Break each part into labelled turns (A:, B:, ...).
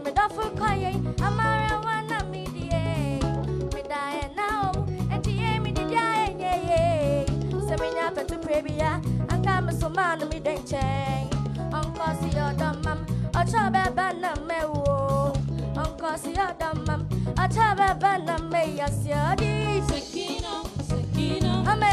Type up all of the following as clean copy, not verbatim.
A: me da fu kwaye amara wana me die me die now and die me di die ye se me nya petu prebia anka me so man me den chen onko si Adom mam acha beba na me wo onko si Adom mam acha beba na me yasia di Sekina Sekina ame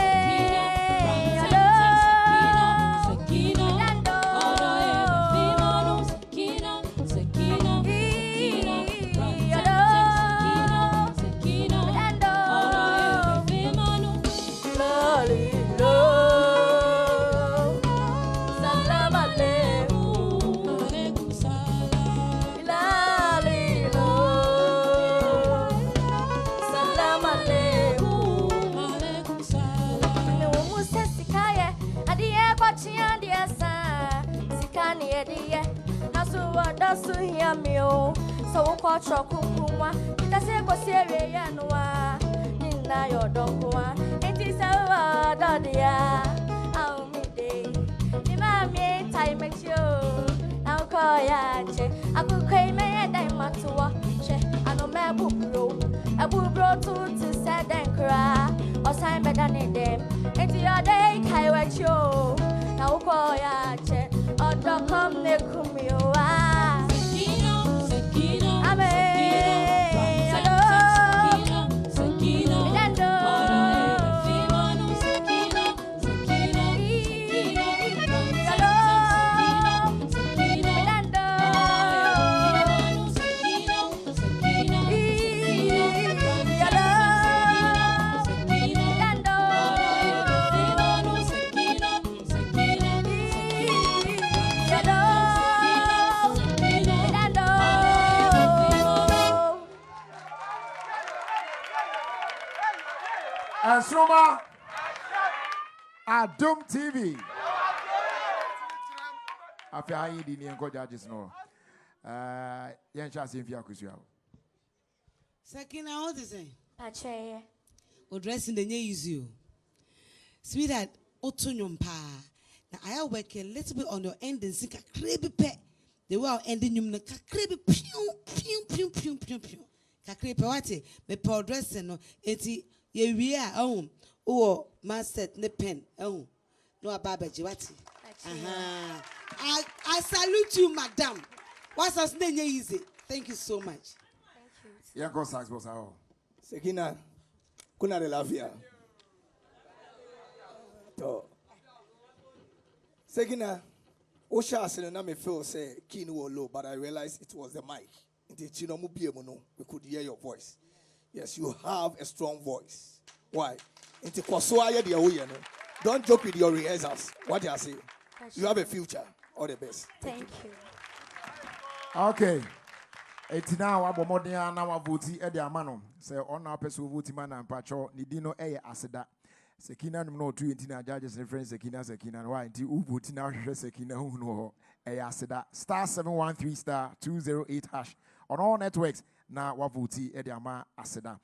A: so hear me oh so kwa chokukunwa itase ko serie ya noa nina yo donkwa enti sawa dadia au mi dey ni ma me time show au ko ya che akukai me dai matuwa che ano me bubro to say den kra o sai me dan dem enti your day kai wa show au ko ya che odo come ne kumio
B: Nsoromma, Adom TV. After I eat the Nko judges no. Yan chance in Fia Kusia.
C: Sekina, what is it?
A: Pache.
C: O dressing the new you. Sweetheart, Otonyum pa. Now I work a little bit on your end and sink a crabby pet. The way ending you make a crabby pew. Kakripe wati me Paul dressing no eti ye we are oh master ne pen no ababaji wati I salute you madam. What's us name easy. Thank you so much.
A: Thank you.
B: Yanko sax boss how.
D: Sekina kuna de la via. To Sekina Osha said na me feel say key no low but I realized it was the mic. We could hear your voice. Yes, you have a strong voice. Why? Don't joke with your rehearsals. What do you say? You have a future. All the best.
A: Thank you.
B: Okay. It's now about more than an hour voting at the Amano. Say on our person voting man and patrol. Nidino Aseda. Sekina no 2 judges reference Sekina. Why? Until voting now Sekina who know Aseda. *713*208#. On all networks, na wavuti Ediama Aseda.